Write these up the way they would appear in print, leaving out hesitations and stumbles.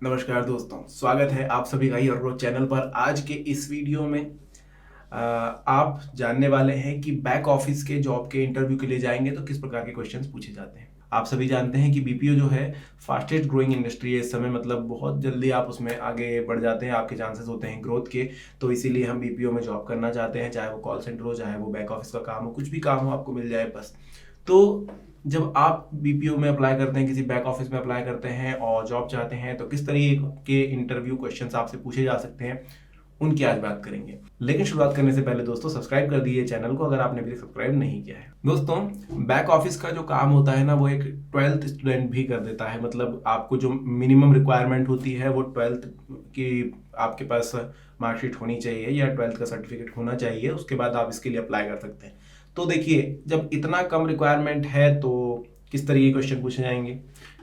नमस्कार दोस्तों, स्वागत है आप सभी का हीरो चैनल पर। आज के इस वीडियो में आप जानने वाले हैं कि बैक ऑफिस के जॉब के इंटरव्यू के लिए जाएंगे तो किस प्रकार के क्वेश्चंस पूछे जाते हैं। आप सभी जानते हैं कि बीपीओ जो है फास्टेस्ट ग्रोइंग इंडस्ट्री है इस समय, मतलब बहुत जल्दी आप उसमें आगे बढ़ जाते हैं, आपके चांसेस होते हैं ग्रोथ के। तो इसीलिए हम बीपीओ में जॉब करना चाहते हैं, चाहे वो कॉल सेंटर हो, चाहे वो बैक ऑफिस का काम हो, कुछ भी काम हो आपको मिल जाए बस। तो जब आप बीपीओ में अप्लाई करते हैं, किसी बैक ऑफिस में अप्लाई करते हैं और जॉब चाहते हैं, तो किस तरीके के इंटरव्यू क्वेश्चंस आपसे पूछे जा सकते हैं, उनकी आज बात करेंगे। लेकिन शुरुआत करने से पहले दोस्तों सब्सक्राइब कर दीजिए चैनल को अगर आपने अभी तक सब्सक्राइब नहीं किया है। दोस्तों, बैक ऑफिस का जो काम होता है ना, वो एक 12th स्टूडेंट भी कर देता है। मतलब आपको जो मिनिमम रिक्वायरमेंट होती है वो 12th की आपके पास मार्कशीट होनी चाहिए या 12th का सर्टिफिकेट होना चाहिए, उसके बाद आप इसके लिए अप्लाई कर सकते हैं। तो देखिए, जब इतना कम रिक्वायरमेंट है तो किस तरीके के क्वेश्चन पूछे जाएंगे।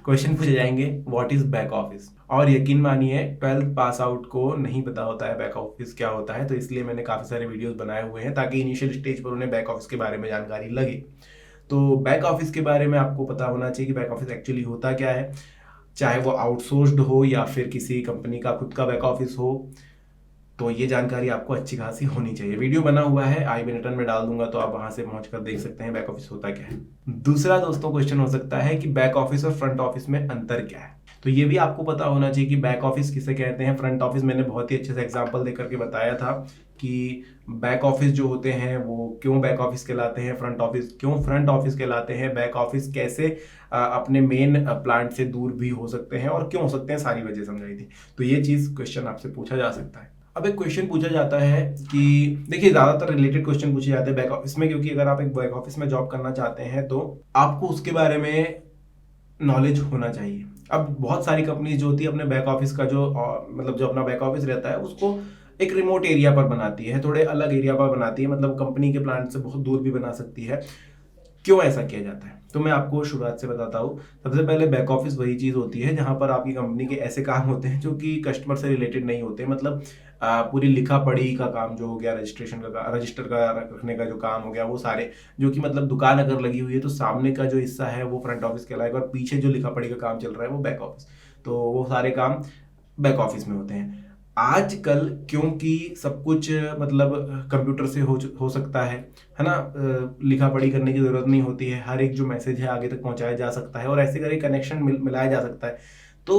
क्वेश्चन पूछे जाएंगे व्हाट इज बैक ऑफिस। और यकीन मानिए 12th पास आउट को नहीं पता होता है बैक ऑफिस क्या होता है, तो इसलिए मैंने काफ़ी सारे वीडियोस बनाए हुए हैं ताकि इनिशियल स्टेज पर उन्हें बैक ऑफिस के बारे में जानकारी लगे। तो बैक ऑफिस के बारे में आपको पता होना चाहिए कि बैक ऑफिस एक्चुअली होता क्या है, चाहे वो आउटसोर्स्ड हो या फिर किसी कंपनी का खुद का बैक ऑफिस हो। तो ये जानकारी आपको अच्छी खासी होनी चाहिए। वीडियो बना हुआ है, आई बटन में डाल दूंगा, तो आप वहां से पहुंच कर देख सकते हैं बैक ऑफिस होता क्या है। दूसरा दोस्तों क्वेश्चन हो सकता है कि बैक ऑफिस और फ्रंट ऑफिस में अंतर क्या है। तो ये भी आपको पता होना चाहिए कि बैक ऑफिस किसे कहते हैं, फ्रंट ऑफिस मैंने बहुत ही अच्छे से एग्जांपल देकर के बताया था कि बैक ऑफिस जो होते हैं वो क्यों बैक ऑफिस कहलाते हैं, फ्रंट ऑफिस क्यों फ्रंट ऑफिस कहलाते हैं, बैक ऑफिस कैसे अपने मेन प्लांट से दूर भी हो सकते हैं और क्यों हो सकते हैं, सारी वजह समझाई थी। तो ये चीज क्वेश्चन आपसे पूछा जा सकता है। अब एक क्वेश्चन पूछा जाता है कि देखिए, ज्यादातर रिलेटेड क्वेश्चन पूछे जाते हैं बैक ऑफिस में, क्योंकि अगर आप एक बैक ऑफिस में जॉब करना चाहते हैं तो आपको उसके बारे में नॉलेज होना चाहिए। अब बहुत सारी कंपनी जो होती है अपने बैक ऑफिस का जो मतलब जो अपना बैक ऑफिस रहता है उसको एक रिमोट एरिया पर बनाती है, थोड़े अलग एरिया पर बनाती है, मतलब कंपनी के प्लांट से बहुत दूर भी बना सकती है। क्यों ऐसा किया जाता है, तो मैं आपको शुरुआत से बताता हूँ। सबसे पहले बैक ऑफिस वही चीज होती है जहां पर आपकी कंपनी के ऐसे काम होते हैं जो कि कस्टमर से रिलेटेड नहीं होते। मतलब पूरी लिखा पढ़ी का काम जो हो गया, रजिस्टर का रखने का जो काम हो गया, वो सारे जो कि मतलब दुकान अगर लगी हुई है तो सामने का जो हिस्सा है वो फ्रंट ऑफिस कहलाएगा और पीछे जो लिखा पढ़ी का काम चल रहा है वो बैक ऑफिस। तो वो सारे काम बैक ऑफिस में होते हैं। आजकल क्योंकि सब कुछ मतलब कंप्यूटर से हो सकता है ना, लिखा पढ़ी करने की जरूरत नहीं होती है, हर एक जो मैसेज है आगे तक पहुंचाया जा सकता है और ऐसे करके कनेक्शन मिलाया जा सकता है। तो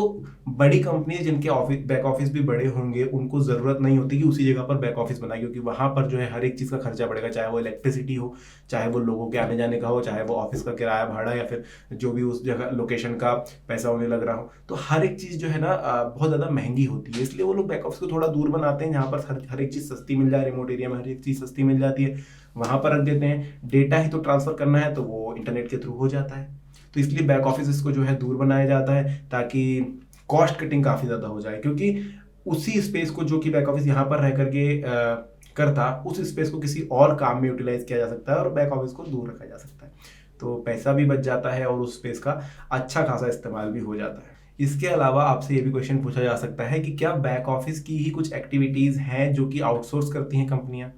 बड़ी कंपनी जिनके ऑफिस बैक ऑफिस भी बड़े होंगे उनको जरूरत नहीं होती कि उसी जगह पर बैक ऑफिस बनाए, क्योंकि वहां पर जो है हर एक चीज का खर्चा बढ़ेगा, चाहे वो इलेक्ट्रिसिटी हो, चाहे वो लोगों के आने जाने का हो, चाहे वो ऑफिस का किराया भाड़ा या फिर जो भी उस जगह लोकेशन का पैसा उन्हें लग रहा हो। तो हर एक चीज जो है ना बहुत ज्यादा महंगी होती है, इसलिए वो लोग बैक ऑफिस को थोड़ा दूर बनाते हैं जहां पर हर एक चीज सस्ती मिल जाए। रिमोट एरिया में हर एक चीज सस्ती मिल जाती है, वहां पर रख देते हैं। डेटा ही तो ट्रांसफर करना है तो वो इंटरनेट के थ्रू हो जाता है। तो इसलिए बैक ऑफिस इसको जो है दूर बनाया जाता है ताकि कॉस्ट कटिंग काफी ज्यादा हो जाए, क्योंकि उसी स्पेस को जो कि बैक ऑफिस यहाँ पर रह करके करता, उस स्पेस को किसी और काम में यूटिलाइज किया जा सकता है और बैक ऑफिस को दूर रखा जा सकता है। तो पैसा भी बच जाता है और उस स्पेस का अच्छा खासा इस्तेमाल भी हो जाता है। इसके अलावा आपसे ये भी क्वेश्चन पूछा जा सकता है कि क्या बैक ऑफिस की ही कुछ एक्टिविटीज हैं जो कि आउटसोर्स करती हैं कंपनियां।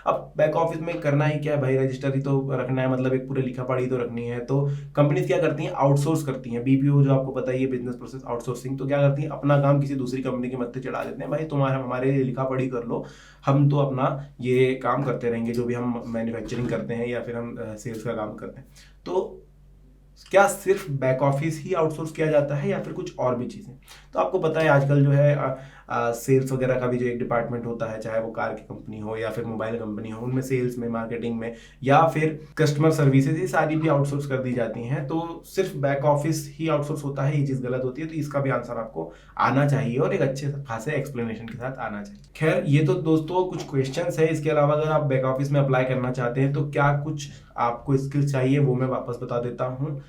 अब बैक ऑफिस में करना ही क्या है भाई, रजिस्टर ही तो रखना है, मतलब एक पूरे लिखा पढ़ी तो रखनी है। तो कंपनीज क्या करती हैं, आउटसोर्स करती हैं। बीपीओ जो आपको पता ही है, बिजनेस प्रोसेस आउटसोर्सिंग, तो क्या करती हैं, अपना काम किसी दूसरी कंपनी के मत्थे चढ़ा देते हैं, भाई तुम्हारा हमारे लिए लिखा पढ़ी कर लो, हम तो अपना ये काम करते रहेंगे जो भी हम मैन्युफैक्चरिंग करते हैं या फिर हम सेल्स का काम करते हैं। तो क्या सिर्फ बैक ऑफिस ही आउटसोर्स किया जाता है या फिर कुछ और भी चीजें। तो आपको पता है आजकल जो है सेल्स वगैरह का भी जो एक डिपार्टमेंट होता है, चाहे वो कार की कंपनी हो या फिर मोबाइल कंपनी हो, उनमें सेल्स में, मार्केटिंग में या फिर कस्टमर सर्विसेज, ये सारी भी आउटसोर्स कर दी जाती हैं। तो सिर्फ बैक ऑफिस ही आउटसोर्स होता है, ये चीज गलत होती है। तो इसका भी आंसर आपको आना चाहिए और एक अच्छे खासे एक्सप्लेनेशन के साथ आना चाहिए। खैर, ये तो दोस्तों कुछ क्वेश्चंस है। इसके अलावा अगर आप बैक ऑफिस में अप्लाई करना चाहते हैं तो क्या कुछ आपको स्किल्स चाहिए वो मैं वापस बता देता हूँ।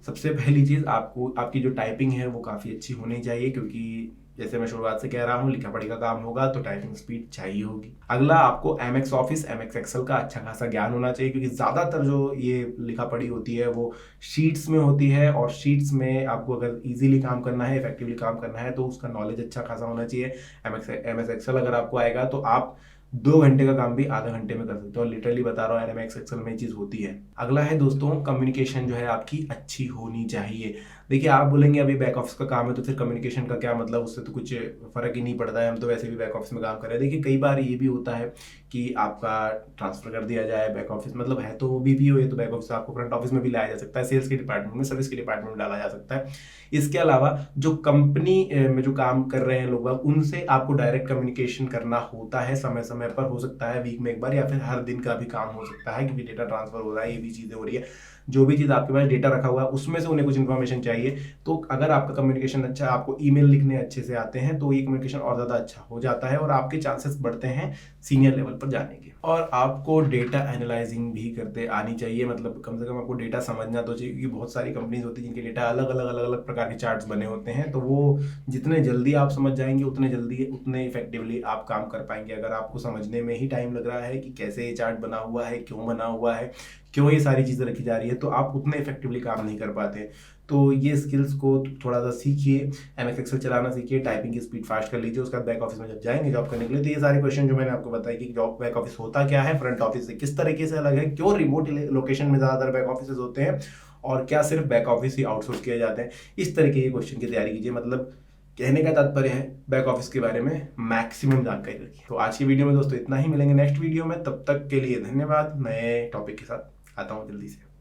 सबसे पहली चीज, आपको आपकी जो टाइपिंग है वो काफी अच्छी होनी चाहिए, क्योंकि जैसे मैं शुरुआत से कह रहा हूँ लिखा पढ़ी का काम होगा तो टाइपिंग स्पीड चाहिए होगी। अगला, आपको एमएक्स ऑफिस, एमएक्स एक्सेल का अच्छा खासा ज्ञान होना चाहिए, क्योंकि ज्यादातर जो ये लिखा पढ़ी होती है वो शीट्स में होती है और शीट्स में आपको अगर इजीली काम करना है, इफेक्टिवली काम करना है तो उसका नॉलेज अच्छा खासा होना चाहिए। एमएस एक्सेल अगर आपको आएगा तो आप 2 घंटे का काम भी आधा घंटे में कर सकते हो। और लिटरली बता रहा हूँ, एमएस एक्सेल में ये चीज़ होती है। अगला है दोस्तों, कम्युनिकेशन जो है आपकी अच्छी होनी चाहिए। देखिए, आप बोलेंगे अभी बैक ऑफिस का काम है तो फिर कम्युनिकेशन का क्या मतलब, उससे तो कुछ फर्क ही नहीं पड़ता है, हम तो वैसे भी बैक ऑफिस में काम कर रहे हैं। देखिए, कई बार ये भी होता है कि आपका ट्रांसफर कर दिया जाए बैक ऑफिस, मतलब है तो बीपीओ है तो बैक ऑफिस, आपको फ्रंट ऑफिस में भी लाया जा सकता है, सेल्स के डिपार्टमेंट में, सर्विस के डिपार्टमेंट में डाला जा सकता है। इसके अलावा जो कंपनी में जो काम कर रहे हैं लोग, उनसे आपको डायरेक्ट कम्युनिकेशन करना होता है समय समय पर। हो सकता है वीक में एक बार या फिर हर दिन का भी काम हो सकता है, क्योंकि डेटा ट्रांसफर हो रहा है, ये भी चीज़ें हो रही है। जो भी चीज़ आपके पास डेटा रखा हुआ है उसमें से उन्हें कुछ इन्फॉर्मेशन चाहिए, तो अगर आपका कम्युनिकेशन अच्छा है, आपको ईमेल लिखने अच्छे से आते हैं, तो ये कम्युनिकेशन और ज़्यादा अच्छा हो जाता है और आपके चांसेस बढ़ते हैं सीनियर लेवल पर जाने के। और आपको डेटा एनालाइजिंग भी करते आनी चाहिए, मतलब कम से कम आपको डेटा समझना तो चाहिए, क्योंकि बहुत सारी कंपनीज होती है जिनके डेटा अलग अलग अलग अलग प्रकार के चार्ट्स बने होते हैं, तो वो जितने जल्दी आप समझ जाएंगे उतने जल्दी उतने इफेक्टिवली आप काम कर पाएंगे। अगर आपको समझने में ही टाइम लग रहा है कि कैसे ये चार्ट बना हुआ है, क्यों बना हुआ है, क्यों ये सारी चीज़ें रखी जा रही है, तो आप उतने इफेक्टिवली काम नहीं कर पाते। तो ये स्किल्स को थोड़ा सा सीखिए, एमएस एक्सेल चलाना सीखिए, टाइपिंग की स्पीड फास्ट कर लीजिए। उसके बाद बैक ऑफिस में जब जाएंगे जॉब करने के लिए, तो ये सारे क्वेश्चन जो मैंने आपको बताया कि जॉब बैक ऑफिस होता क्या है, फ्रंट ऑफिस से किस तरीके से अलग है, क्यों रिमोट लोकेशन में ज़्यादातर बैक ऑफिस होते हैं, और क्या सिर्फ बैक ऑफिस ही आउटसोर्स किए जाते हैं, इस तरीके के क्वेश्चन की तैयारी कीजिए। मतलब कहने का तात्पर्य है बैक ऑफिस के बारे में मैक्सिमम जानकारी रखिए। तो आज की वीडियो में दोस्तों इतना ही, मिलेंगे नेक्स्ट वीडियो में, तब तक के लिए धन्यवाद। नए टॉपिक के साथ आता हूँ जल्दी से।